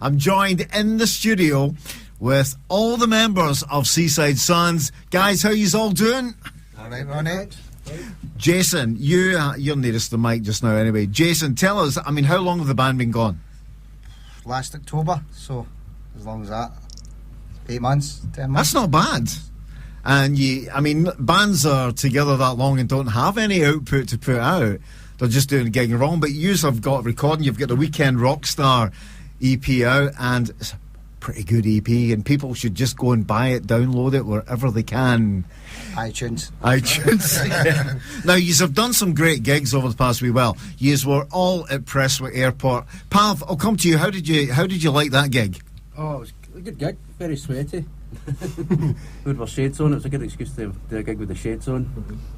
I'm joined in the studio with all the members of Seaside Sons. Guys, how yous all doing? All right, Ronnie. Jason, you're nearest the mic just now anyway. Jason, tell us, I mean, how long have the band been gone? Last October, so as long as that. 8 months, 10 months. That's not bad. And bands are together that long and don't have any output to put out. They're just doing gigging wrong. But yous have got recording. You've got the Weekend Rockstar EP out, and it's a pretty good EP. And people should just go and buy it, download it wherever they can. iTunes. Yeah. Now, yous have done some great gigs over the past wee while. Yous were all at Prestwick Airport. Pav, I'll come to you. How did you like that gig? Oh, it was a good gig. Very sweaty. With our shades on, it was a good excuse to do a gig with the shades on.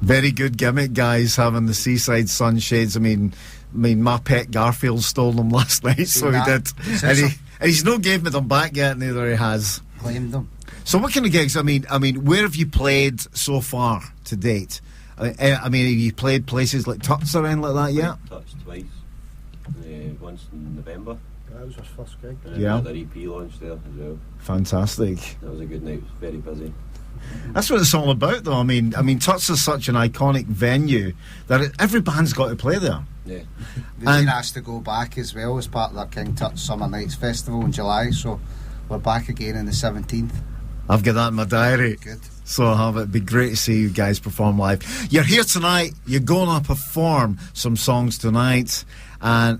Very good gimmick, guys, having the Seaside Sun shades. I mean, my pet Garfield stole them last night, so he did. And he's not gave me them back yet, neither he has. Claimed them. So what kind of gigs? I mean, where have you played so far to date? I mean, have you played places like Tuts or anything like that yet? Tuts twice. Once in November. That was our first gig. Yeah. Their EP launch there as well. Fantastic. That was a good night. It was very busy. That's what it's all about, though. I mean, Tuts is such an iconic venue that every band's got to play there. Yeah. We've been asked to go back as well as part of their King Tut's Summer Nights Festival in July, so we're back again on the 17th. I've got that in my diary. Good. So I'll have it. It'd be great to see you guys perform live. You're here tonight. You're going to perform some songs tonight, and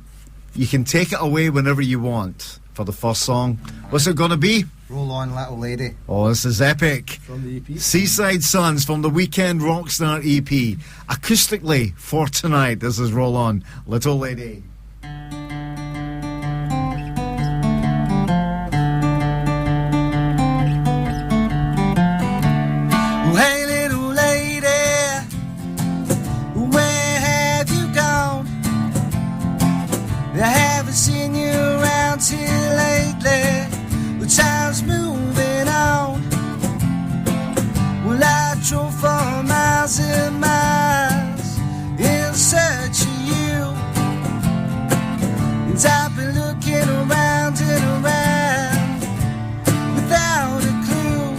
you can take it away whenever you want for the first song. What's it going to be? Roll On Little Lady. Oh, this is epic. From the EP. Seaside Sons from the Weekend Rockstar EP. Acoustically for tonight, this is Roll On, Little Lady. Hey little lady, where have you gone? I haven't seen you around here lately. The time's moving on. Well, I drove for miles and miles in search of you, and I've been looking around and around without a clue.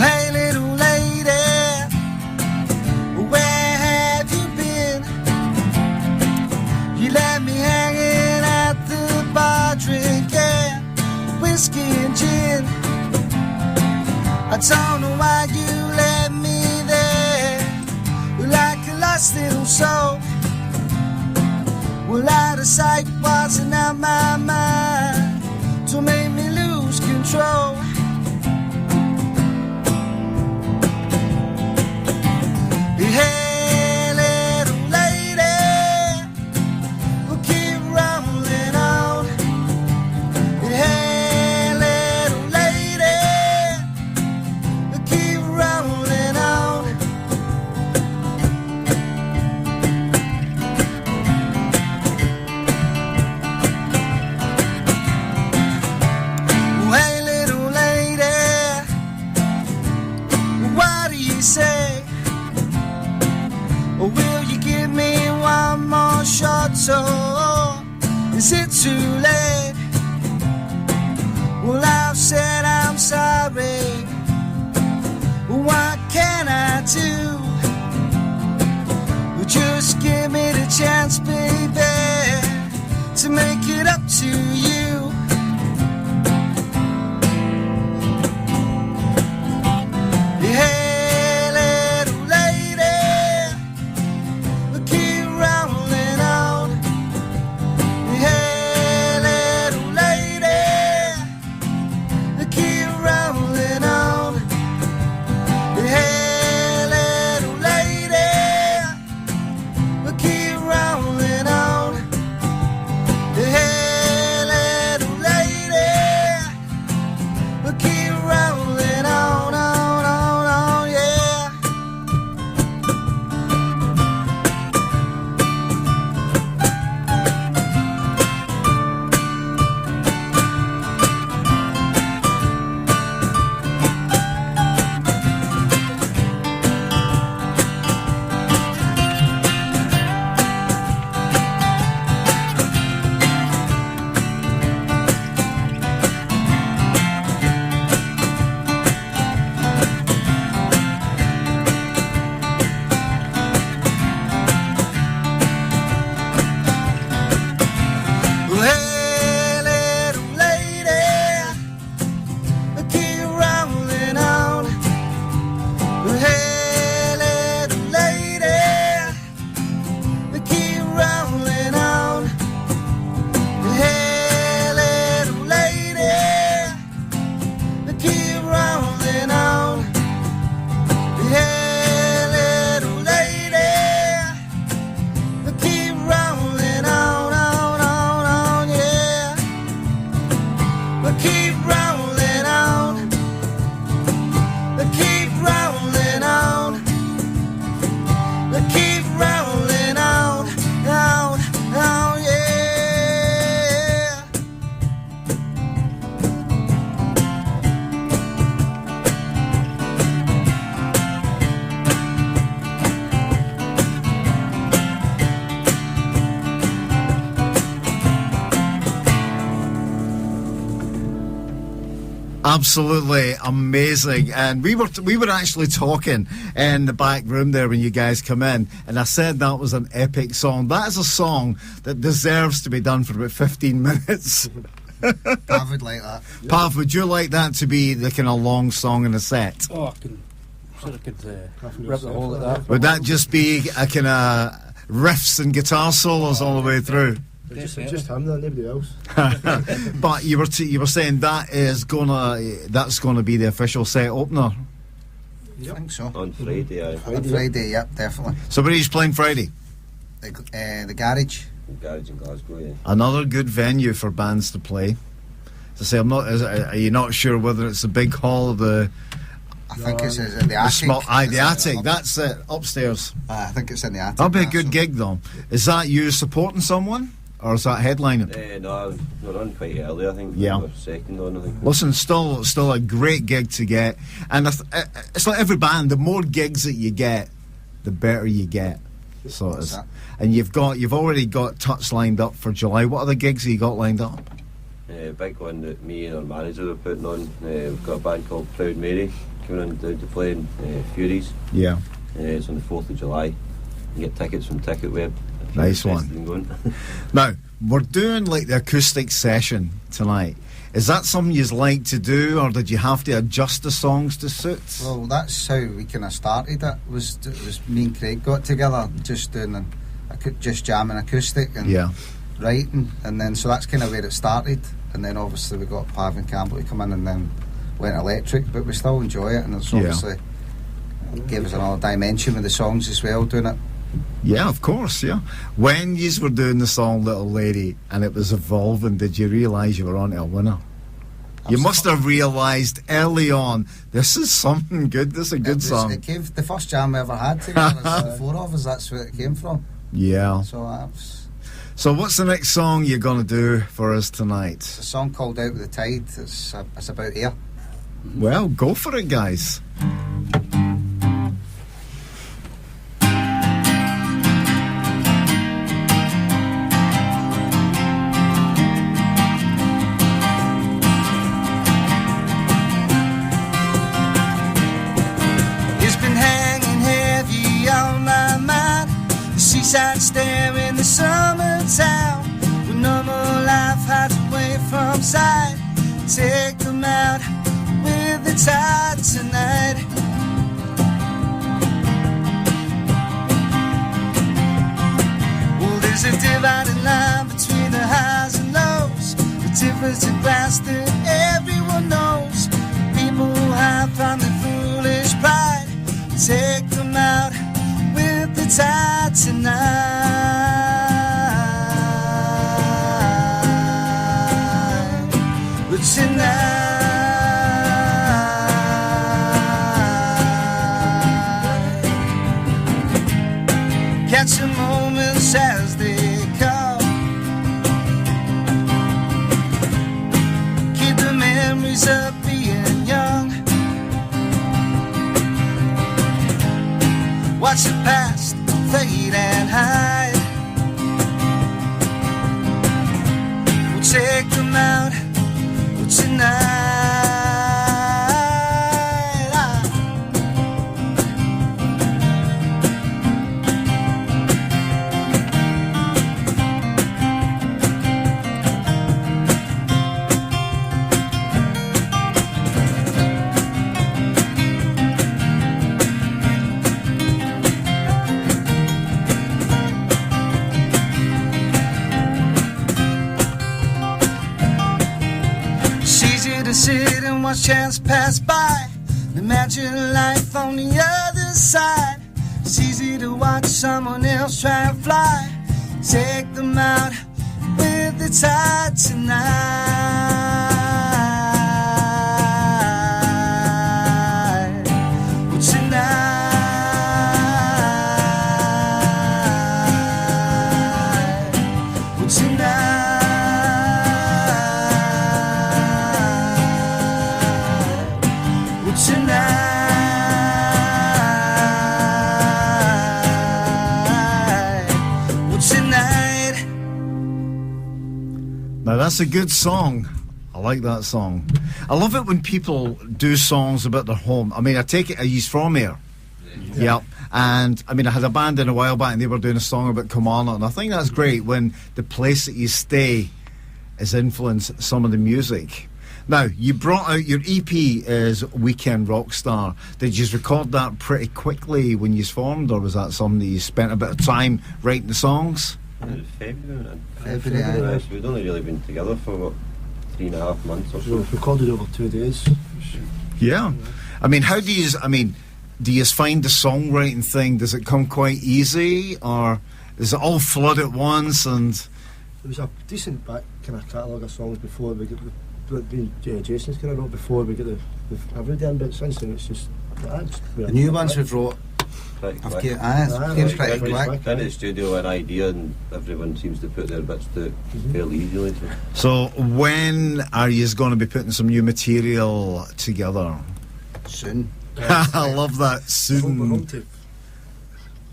Hey little lady, where have you been? You left me hanging at the bar drinking whiskey and gin. I don't know why you left me there like a lost little soul. Well, out of sight wasn't out my mind, to make me lose control. Hey, little lady, we'll keep rolling on. Hey, little lady, we'll keep rolling on. Hey, little lady, what do you say? Or will you give me one more shot? So is it too late? Well, I've said I'm sorry. What can I do? Well, just give me the chance, baby, to make it up to you. Hey, little lady, we'll keep rolling on. Hey, little lady, we'll keep rolling on. Hey, Absolutely amazing. And we were actually talking in the back room there when you guys come in, and I said that was an epic song. That is a song that deserves to be done for about 15 minutes. Pav would like that. Pav, would you like that to be the kind of long song in a set? Oh, I could rip the whole of that. Would that just be a kind of riffs and guitar solos all the way through? Just him, though, nobody else. But you were saying that's gonna be the official set opener. I think so. On Friday, aye. On Friday, yep, definitely. So where are you playing Friday? The garage. Garage in Glasgow, yeah. Another good venue for bands to play. To say, are you not sure whether it's the big hall or the? I think it's the attic. The attic. That's it, upstairs. I think it's in the attic. That'll be a good gig, though. Is that you supporting someone, or is that headlining? No, we're on quite early, I think. Yeah. We're second on, I think. Listen, still a great gig to get, and it's like every band. The more gigs that you get, the better you get. So it's, and you've already got Touch lined up for July. What other gigs have you got lined up? Big one that me and our manager are putting on. We've got a band called Proud Mary coming on down to play in Furies. Yeah. It's on the 4th of July. You can get tickets from TicketWeb. Nice one. Now, we're doing like the acoustic session tonight. Is that something you'd like to do, or did you have to adjust the songs to suit? Well, that's how we kind of started. It was me and Craig got together, just doing just jamming acoustic and writing, and then so that's kind of where it started. And then obviously we got Pav and Campbell to come in, and then went electric. But we still enjoy it, and it's obviously gave us another dimension with the songs as well, doing it. Yeah, of course, yeah. When you were doing the song Little Lady and it was evolving, did you realise you were on to a winner? Absolutely. You must have realised early on, this is something good, this is a good song. It came, the first jam we ever had together, the four of us, that's where it came from. Yeah. So what's the next song you're going to do for us tonight? It's a song called Out with the Tide. It's about air. Well, go for it, guys. Seaside stare in the summertime, with no more life hides away from sight. Take them out with the tide tonight. Well, there's a dividing line between the highs and lows, the difference in class that everyone knows. People who hide from their foolish pride, take them out with the tide tonight. But tonight, catch the moments as they come, keep the memories of being young. Watch the past fade and hide. We'll take them out tonight. To sit and watch chance pass by, imagine life on the other side. It's easy to watch someone else try and fly. Take them out with the tide tonight. Well, tonight, well, tonight. Now that's a good song. I I like that song. I love it when people do songs about their home. I mean, I take it he's from here. Yeah. And I mean, I had a band in a while back and they were doing a song about Kilmarnock, and I think that's great when the place that you stay has influenced some of the music. Now, you brought out your EP is Weekend Rockstar. Did you record that pretty quickly when you formed, or was that something that you spent a bit of time writing the songs? February. We'd only really been together for what, 3.5 months or so. We recorded over 2 days. Yeah. I mean, how do you, do you find the songwriting thing, does it come quite easy, or is it all flood at once? And There was a decent back kind of catalogue of songs before we get Jason's kind of wrote before we get the everyday in, but since then it's just The new ones we've wrote, Pretty I've quick. came pretty Get quick. into the studio, an idea, and everyone seems to put their bits to it fairly easily. so when are you going to be putting some new material together? Soon. I love that. We're home Soon. to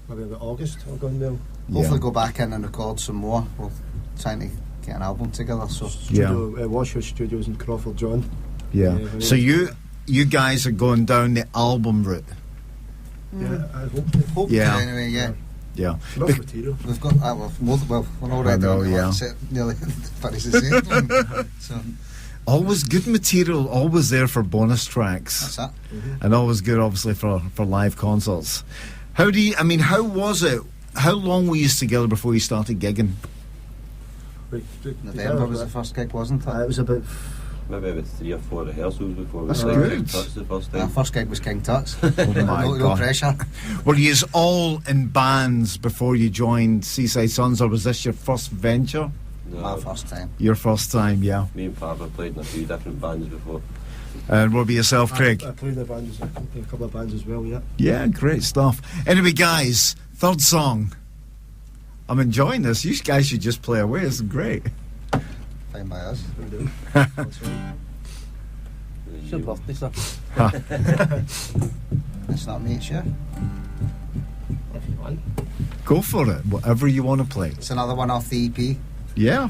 maybe about August. I've gone there. Hopefully go back in and record some more. We're trying to get an album together, so Studio, Washwood Studios in Crawford, John. Yeah. Yeah, So you guys are going down the album route. Yeah, I hope to. hopefully Yeah. anyway, yeah. Yeah. Enough material. We've got we're already know, on the yeah. one set, nearly finished the same. So Always good material, always there for bonus tracks. that's it. And always good, obviously, for live concerts. How was it? How long were you together before you started gigging? November was the first gig, wasn't it? It was about Maybe about 3 or 4 rehearsals before we That's played good. King Tut's the first Our time. first gig was King Tut's. Oh my no God. pressure. Were you all in bands before you joined Seaside Sons, or was this your first venture? My No, first time. Your first time, yeah. me and Papa played in a few different bands before. And what about yourself, Craig? I played a couple of bands as well, yeah. Yeah, great stuff. Anyway, guys, third song. I'm enjoying this. You guys should just play away. It's great. Fine by us. We do. It's your birthday, sir. It's not me, it's you. If you want. Go for it. Whatever you want to play. It's another one off the EP. Yeah.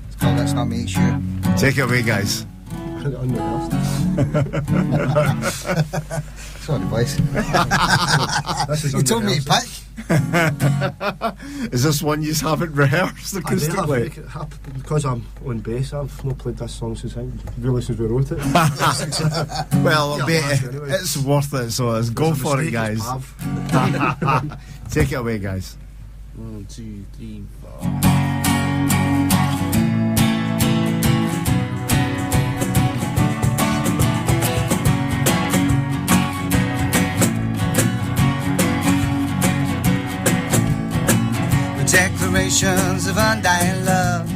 It's called It's Not Me, It's You. Take it away, guys. Put it on the list. Sorry, boys. This is You told me to pick. Is this one you haven't rehearsed acoustically? Because I'm on bass, I've not played this song since we wrote it. Well, Yeah, mate, anyway. it's worth it, so let's go It's a for it, mistake, guys. it's Pav. Take it away, guys. 1, 2, 3, 4. Declarations of undying love,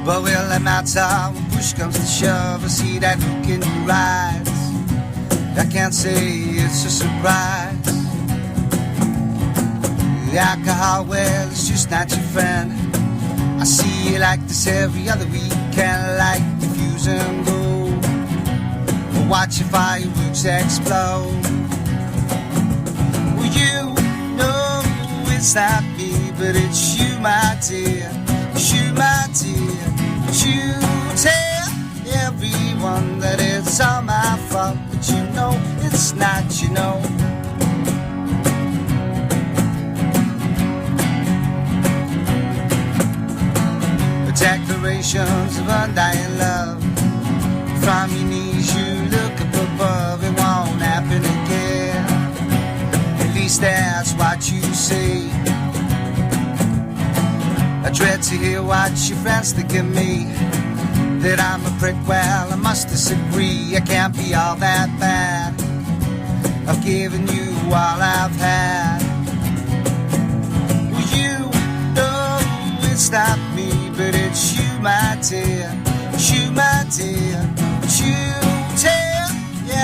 but will it matter when push comes to shove? I see that look in your eyes, I can't say it's a surprise. The alcohol, well, it's just not your friend. I see you like this every other weekend, like the fuse and go, or watch your fireworks explode. Well, you know it's not me, but it's you, my dear. It's you, my dear. But you tell everyone that it's all my fault, but you know it's not, you know. The declarations of undying love. From your knees you look up above, it won't happen again. At least that's what you say. I dread to hear what your friends think of me, that I'm a prick, well I must disagree. I can't be all that bad, I've given you all I've had. Well, you know it's not me, but it's you, my dear. It's you, my dear. But you tell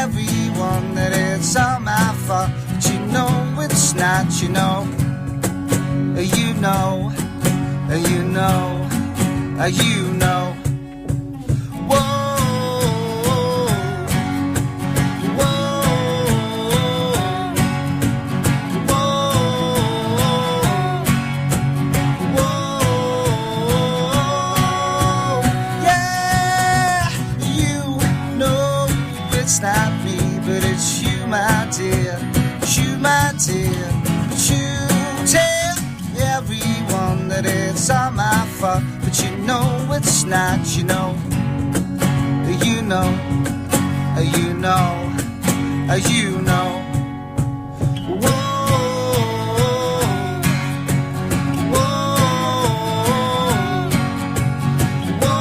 everyone that it's all my fault, but you know it's not, you know. You know. You know, you know. Whoa, whoa, whoa, yeah. but you know it's not, you know. You know, you know, you know. Whoa, whoa, whoa,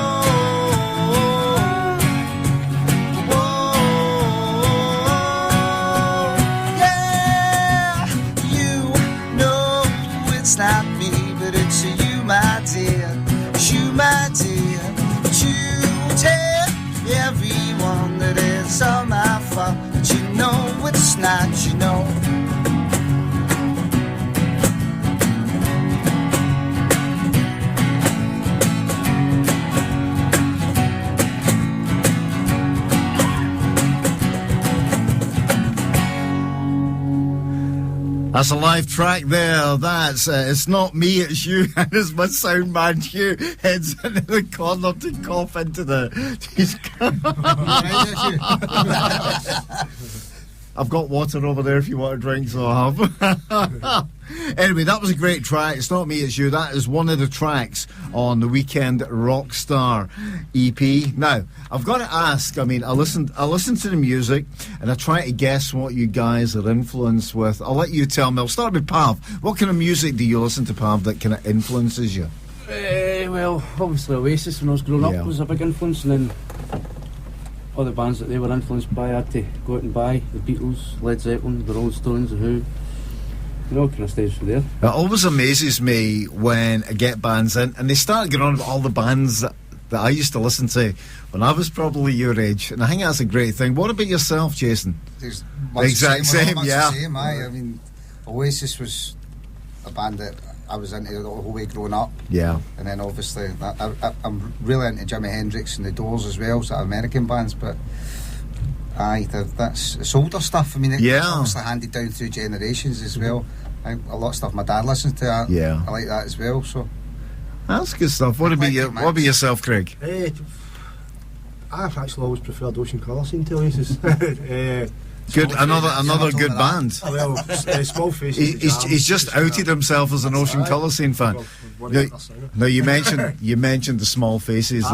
whoa. Yeah, you know it's not me, but it's you, my dear. It's you, my dear. You tell everyone that it's all my fault, but you know it's not, you know. That's a live track there. That's it's not me, it's you. And it's my sound man Hugh heads into the corner to cough into the. I've got water over there if you want a drink, so I have. Anyway, that was a great track. It's not me, it's you. That is one of the tracks on the Weekend Rockstar EP. Now, I've got to ask. I mean, I listened to the music, and I try to guess what you guys are influenced with. I'll let you tell me. I'll start with Pav. What kind of music do you listen to, Pav, that kind of influences you? Well, obviously Oasis when I was growing up was a big influence, and then all the bands that they were influenced by, I had to go out and buy. The Beatles, Led Zeppelin, the Rolling Stones, the Who. You know, kind of stays from there. It always amazes me when I get bands in and they start getting on about all the bands that I used to listen to when I was probably your age, and I think that's a great thing. What about yourself, Jason? There's Exact same, much yeah. the same, I mean, Oasis was a band that I was into the whole way growing up. Yeah. And then obviously I'm really into Jimi Hendrix and the Doors as well, so American bands, but aye, it's older stuff. I mean, it's obviously handed down through generations as well. A lot of stuff my dad listens to. I like that as well. So that's good stuff. What about yourself, Craig? I've actually always preferred Ocean Colour Scene to Oasis. Good, another good band. Oh, well, Small Faces. He's just outed himself as an Ocean Colour Scene fan. Now you mentioned the Small Faces.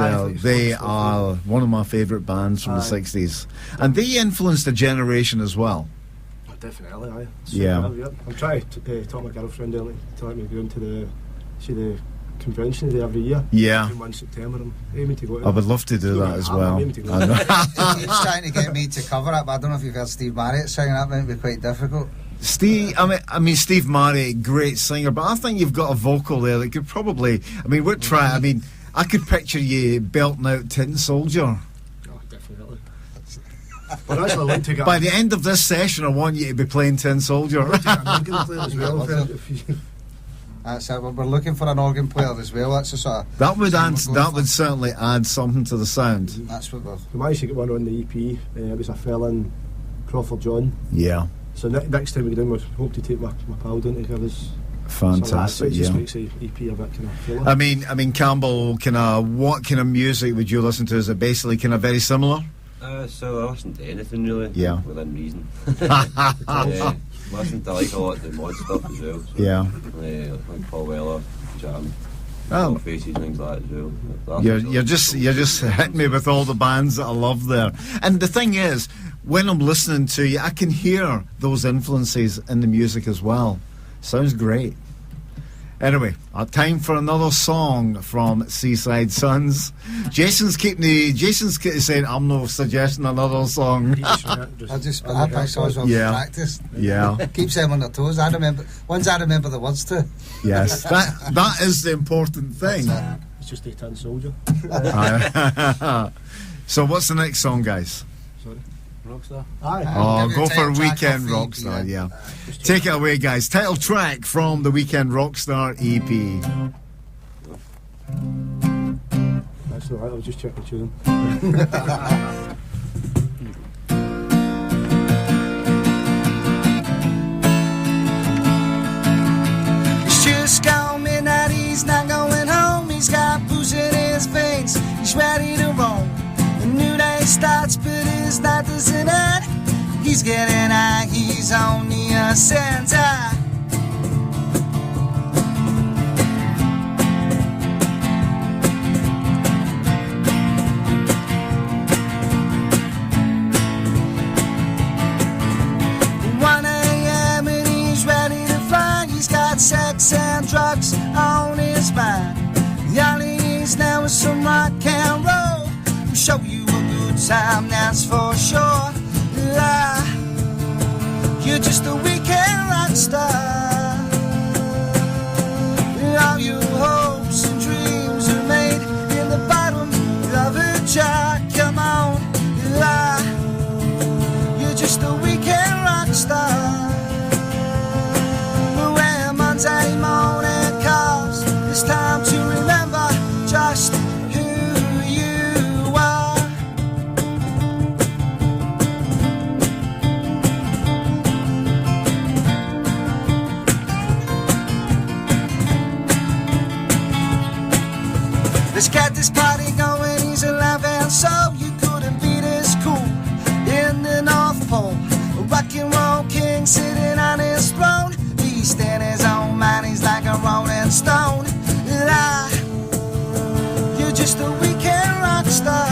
They are one of my favourite bands from the '60s, and they influenced a generation as well. Definitely, aye. Yeah. I'm trying to talk my girlfriend early to let me go into the convention they every year. Yeah. In 1 September, I'm aiming to go to. I would love to do that as well. He's trying to get me to cover it, but I don't know if you've heard Steve Marriott singing. That might be quite difficult. Steve Marriott, great singer, but I think you've got a vocal there that could probably. I mean, we're trying. I mean, I could picture you belting out "Tin Soldier." Oh, definitely. But actually, I'd like to get. By the end of this session, I want you to be playing "Tin Soldier." That's it. We're looking for an organ player as well. That's a sort of that would certainly add something to the sound. That's what we managed to get one on the EP. It was a fella in Crawford John. Yeah. So next time we go down, we hope to take my pal down to give us. Fantastic. It just makes the EP a bit kind of fuller. I mean, Campbell, what kind of music would you listen to? Is it basically kind of very similar? So I listen to anything really. Yeah. Within reason. Listen to a lot of the mod stuff as well. So, yeah. Like Paul Weller, Jam, Oh. Faces, and things like that as well. You're just hitting me with all the bands that I love there. And the thing is, when I'm listening to you, I can hear those influences in the music as well. Sounds great. Anyway, time for another song from Seaside Sons. Jason's saying I'm not suggesting another song. I pick songs from practice. Yeah. Keeps them on their toes. I remember the words to. Yes, that is the important thing. It's just a Tin Soldier. So what's the next song, guys? Sorry. Rockstar. Oh, go for Weekend Rockstar, yeah. Take it away, guys. Title track from the Weekend Rockstar EP. That's alright, I was just checking the tune. He's just gone midnight, he's not going home. He's got booze in his veins, he's ready to roam. The new day starts, but his night doesn't end. He's getting high, he's on the ascent. sex and drugs on his mind. The only needs now is some rock and roll. We'll show you a good time, that's for sure. You're just a weekend rock star. All your hopes and dreams are made in the bottom of a jar. Come on, you're just a weekend rock star. But when Monday morning calls, it's time to remember just who you are. Let's get this party going, he's 11, so you couldn't be this cool. In the North Pole, a rock and roll king sitting on his throne. He's in his own mind, he's like a rolling stone. You're just a weekend rock star.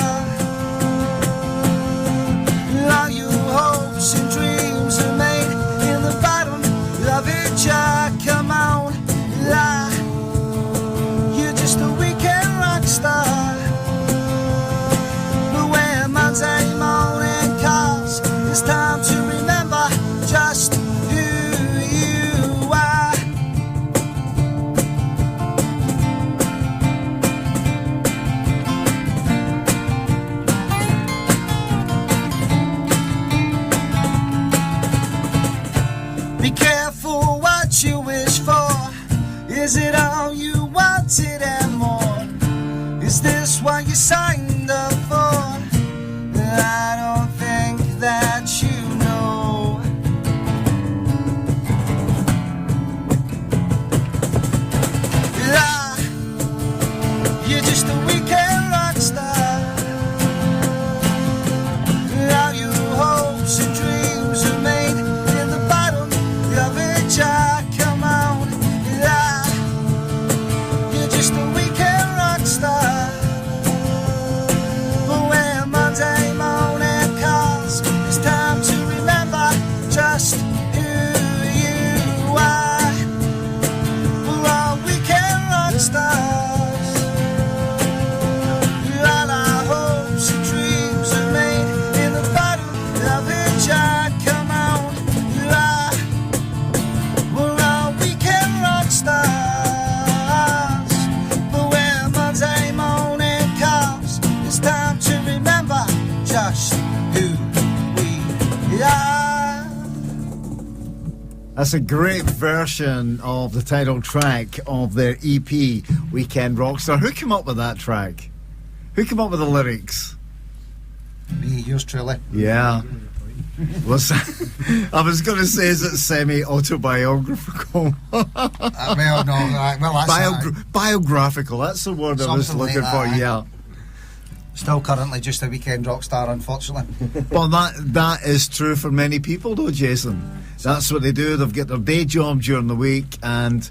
All your hopes and dreams are made in the bottom of a jar. Come on, you're just a weekend rock star. But when Monday morning calls, it's time to remember just who you are. Be careful what you wish for. Is it all you wanted and more? Is this what you signed up for? I don't think that you know. You're just a weekend rock star. All your hopes and dreams are made in the bottom of a jar. Come on, you're just a weekend rock star. But when Monday morning calls, it's time to remember just who you are. We're all weekend rock stars. All our hopes and dreams are made in the bottom of a jar. Come on, we're all weekend rock stars. But when Monday morning comes, it's time to remember just who we are. That's a great version of the title track of their EP, Weekend Rockstar. Who came up with that track? Who came up with the lyrics? Me, yours truly. Yeah. I was going to say, is it semi-autobiographical? Well, no, well, that's biographical, that's the word I was Something looking like for, that, yeah. Still currently just a weekend rock star, unfortunately. Well, that is true for many people, though, Jason. That's what they do. They've got their day job during the week, and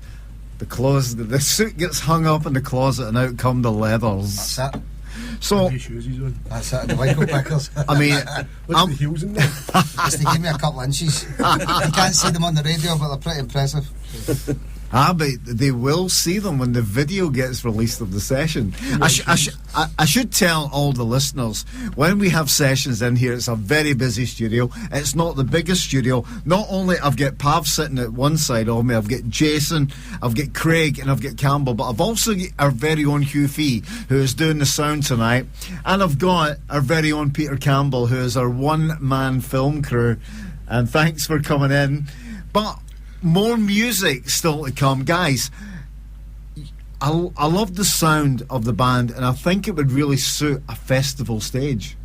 the suit gets hung up in the closet, and out come the leathers. That's it. So shoes he's on. That's it, the Michael Pickers. I mean, What's the heels in there? Just to give me a couple inches. You can't see them on the radio, but they're pretty impressive. but they will see them when the video gets released of the session. I should tell all the listeners, when we have sessions in here, it's a very busy studio. It's not the biggest studio. Not only I've got Pav sitting at one side of me, I've got Jason, I've got Craig, and I've got Campbell, but I've also got our very own Hugh Fee, who is doing the sound tonight, and I've got our very own Peter Campbell, who is our one-man film crew. And thanks for coming in. But more music still to come, guys. I love the sound of the band, and I think it would really suit a festival stage.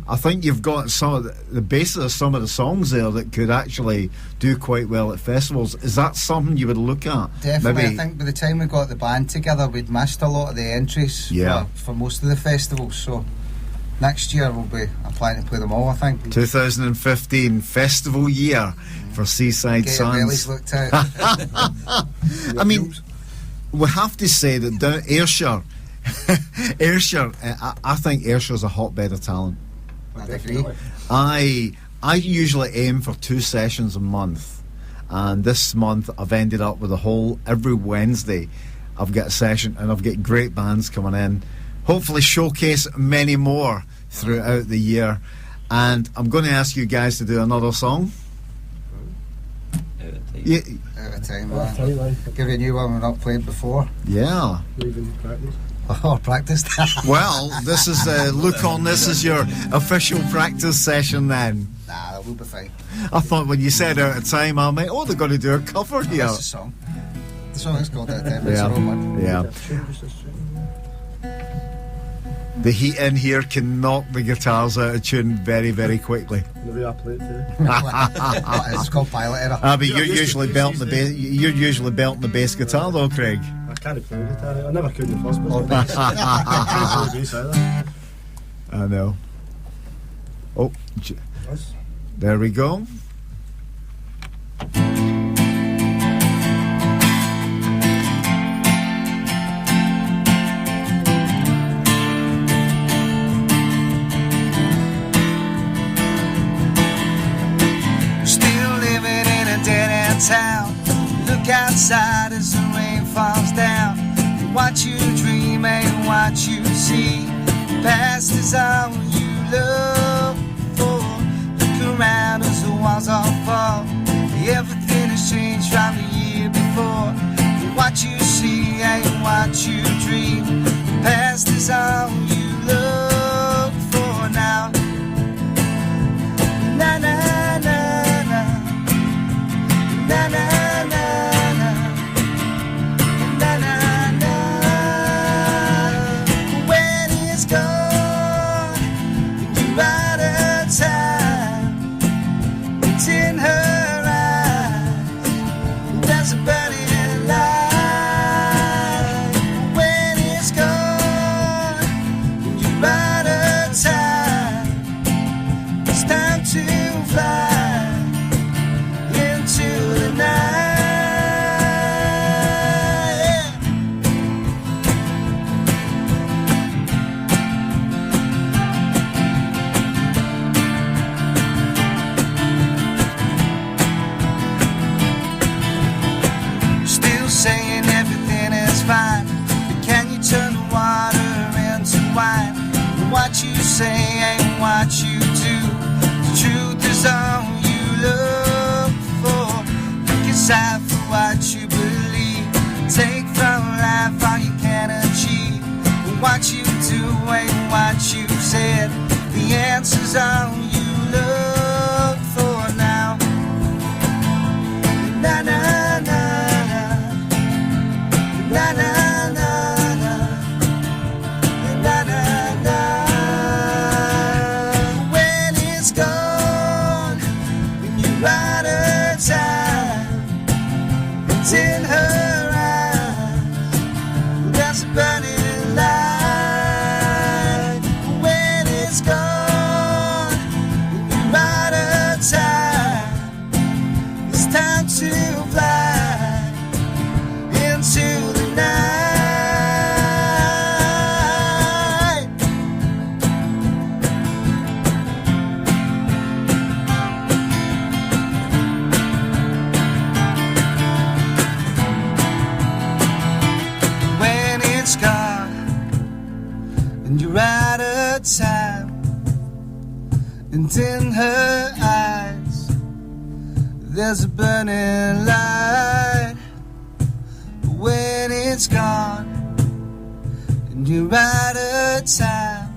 I think you've got some of the basis of some of the songs there that could actually do quite well at festivals. Is that something you would look at? Definitely. Maybe. I think by the time we got the band together, we'd missed a lot of the entries for most of the festivals. So next year we'll be applying to play them all, I think. 2015 festival year for Seaside Get your bellies Sons. looked out. I mean, we have to say that down Ayrshire, I think Ayrshire's a hotbed of talent. I agree. I usually aim for 2 sessions a month, And this month I've ended up with every Wednesday I've got a session, and I've got great bands coming in. Hopefully showcase many more throughout the year. And I'm going to ask you guys to do another song. Out of time, man. Give you a new one we've not played before. Yeah. Leaving practice. Oh, practiced. Well, this is look on this as your official practice session then. Nah, that will be fine. I thought when you said out of time, I meant, they're going to do a cover here. That's the song. The song is called Out of Time. It's our own one. Yeah. The heat in here can knock the guitars out of tune very, very quickly. The way I play it too. It's called pilot error. But you're usually belting the bass. You're usually belting the bass guitar, though, Craig. I can't play guitar. I never could in the first place. Or bass. I can't play bass either. I know. Oh, Yes. there we go. Still living in a dead-end town. Look outside as the rain falls down. What you dream ain't what you see. Past is all you look for. Look around as the walls all fall. Everything has changed from the year before. What you see ain't what you dream. Past is all you look for now. Na na na na na na na na na na. When it's gone, you're out of time. It's in her eyes. There's a burning light. When it's gone, you're out of time. It's time to fly into the night. Still saying everything is fine, but can you turn the water into wine? What you say ain't what you do. The truth is all you look for. Look inside for what you believe. Take from life all you can achieve. What you do ain't what you said. The answer's all you look for now. Na na na na na na na na na na. When it's gone, when you're out of time, it's in her eyes. There's a burning light. When it's gone, when you're out of time, it's time to fly into the night. When it's gone and you're out of time, and in her eyes there's a burning light. When it's gone and you're out of time,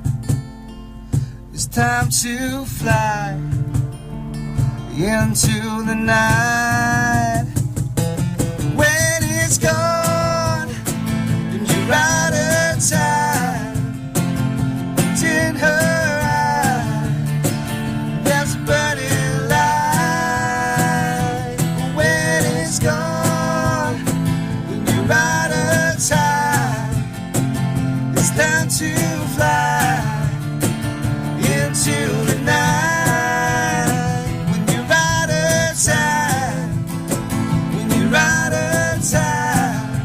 it's time to fly into the night. When it's gone and you're out of time, it's in her eyes, there's a burning light. When it's gone and you're out of time, it's time to fly into the night. When you're out of time, when you're out of time,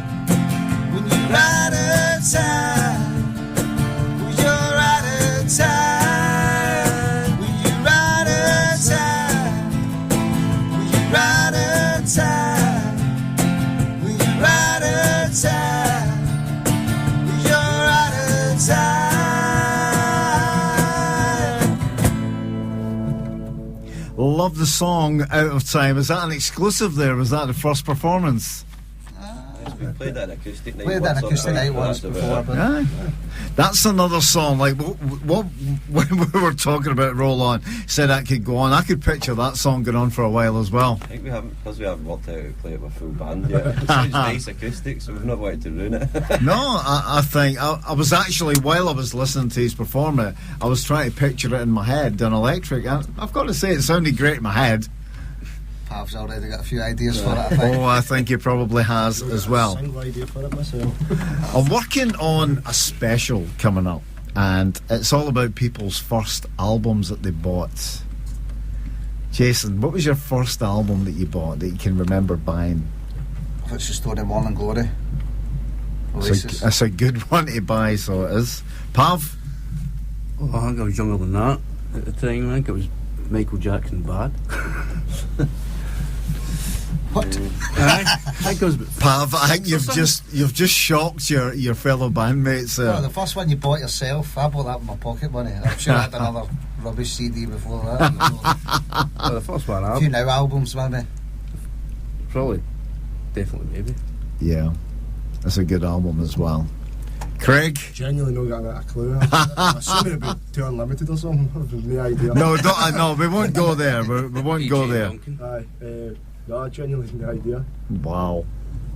when you're out of time, when you're out of time, when you're out of time, when you're out of time. love the song Out of Time. Is that an exclusive there? Was that the first performance? We played that acoustic night. Played that acoustic night once before. But Yeah. That's another song. Like what when we were talking about Roll On, said that could go on. I could picture that song going on for a while as well. I think we haven't worked out how to play it with full band yet. It sounds nice acoustic, so we've not wanted to ruin it. No, I think I was actually, while I was listening to his perform it, I was trying to picture it in my head on electric. I've got to say, it sounded great in my head. Pav's already got a few ideas for it, I think. Oh, I think he probably has as well. Single idea for it myself. I'm working on a special coming up, and it's all about people's first albums that they bought. Jason, what was your first album that you bought that you can remember buying? What's the story, Morning Glory? Oasis. It's a good one to buy, so it is. Pav? Oh, I think I was younger than that at the time. I think it was Michael Jackson Bad. What? I think it was Pav, I think you've just shocked your fellow bandmates there. Oh, the first one you bought yourself, I bought that with my pocket money. I'm sure I had another rubbish CD before that. well, the first one A I few Now albums, maybe. probably, definitely, maybe. Yeah, that's a good album as well. Craig? Genuinely not got a clue. I'm assuming it'd be Too Unlimited or something. I've no idea. No, no, we won't go there. We won't go there. Aye, no, genuinely no idea. Wow.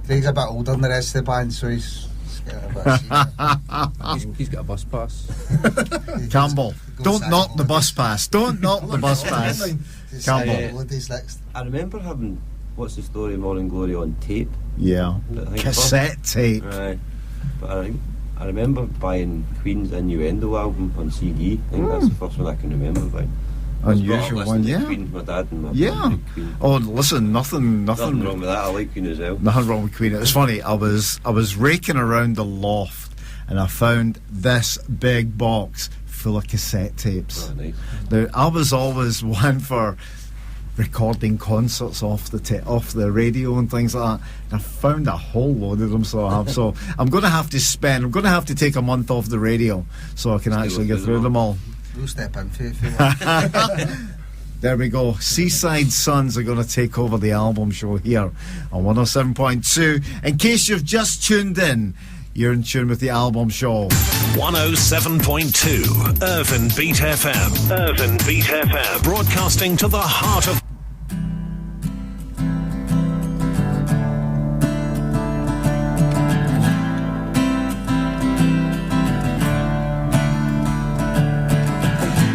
Craig's a bit older than the rest of the band, so he's got a bit of senior. He's got a bus pass. Campbell, don't knock the bus pass. Don't knock the bus pass. He's Campbell. holidays next. I remember having What's the Story, Morning Glory on tape. Yeah. I think Cassette tape. Right. But I remember buying Queen's Innuendo album on CD. I think that's the first one I can remember buying. Unusual one, yeah. Queen, my dad and my Yeah. mum like Queen. Oh, listen, nothing Nothing wrong with that. I like Queen as well. Nothing wrong with Queen. It was funny. I was raking around the loft and I found this big box full of cassette tapes. Oh, nice. Now, I was always one for recording concerts off the radio and things like that. And I found a whole load of them, so I have. So I'm going to have to take a month off the radio so I can actually get through them all. We'll step in for you if you want. There we go. Seaside Sons are going to take over the album show here on 107.2. In case you've just tuned in, you're in tune with the album show. 107.2 Irvine Beat FM. Irvine Beat FM. Broadcasting to the heart of...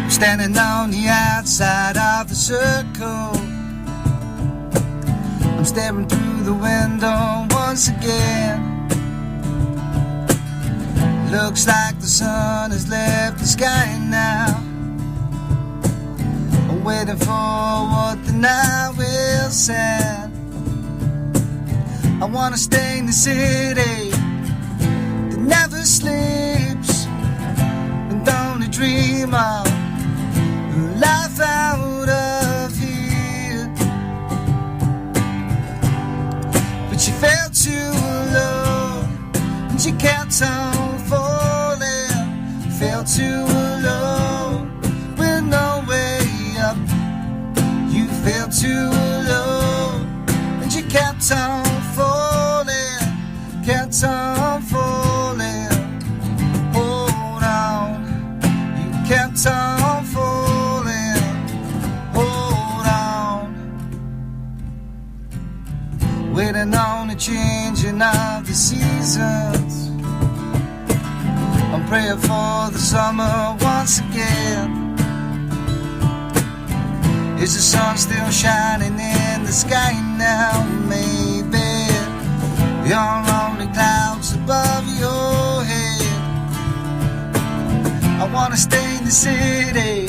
Standing on the outside of the circle, I'm staring through the window once again. Looks like the sun has left the sky now. I'm waiting for what the night will send. I wanna stay in the city that never sleeps and only dream of life out of here. But she felt too low and she kept on falling. Felt too low with no way up. You felt too low and you kept on falling. Kept on falling. Hold on. You kept on falling. Hold on. Waiting on the changing of the seasons. I'm praying for the summer once again. Is the sun still shining in the sky now? Maybe there are only clouds above your head. I wanna stay in the city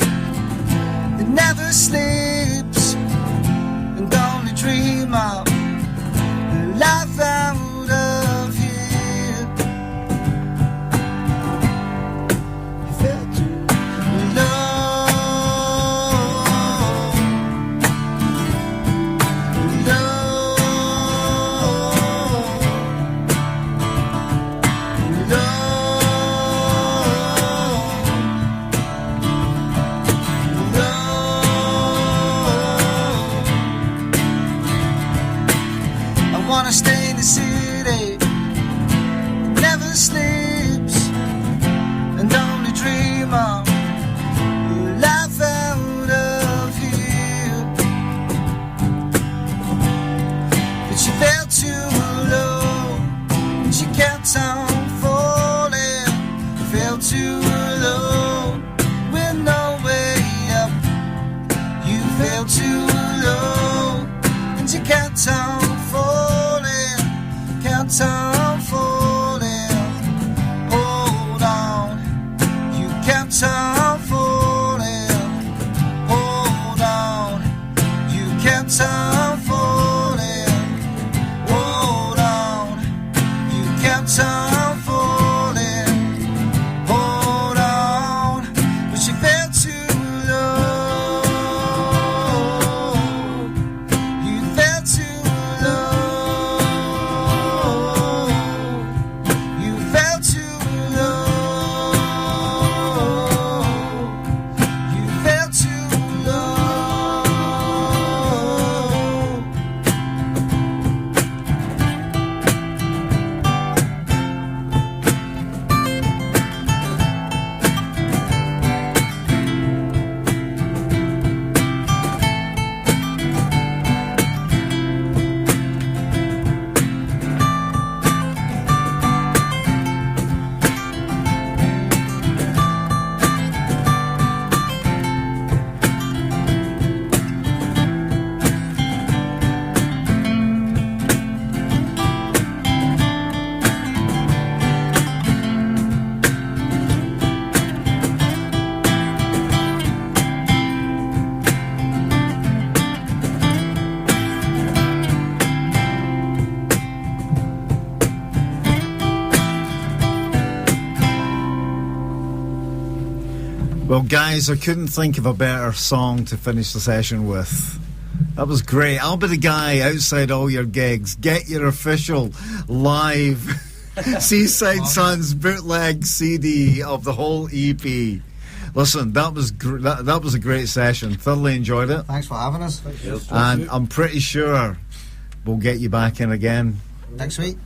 that never sleeps and only dream of life out of here. You felt too low, low, low. rainy city never sleeps and only dream of your life out of here. But she fell too low and she kept on falling. Fell too low with no way up. You fell too low and you kept on falling, kept on falling. Hold on, you kept on falling. Hold on, you kept on falling. Hold on, you kept on falling. Hold on, but she fell too low. You fell too low. You fell too low. You fell too low. Well, guys, I couldn't think of a better song to finish the session with. That was great. I'll be the guy outside all your gigs. Get your official live Seaside Sons bootleg CD of the whole EP. Listen, that was that was a great session. Thoroughly enjoyed it. Thanks for having us. And I'm pretty sure we'll get you back in again next week.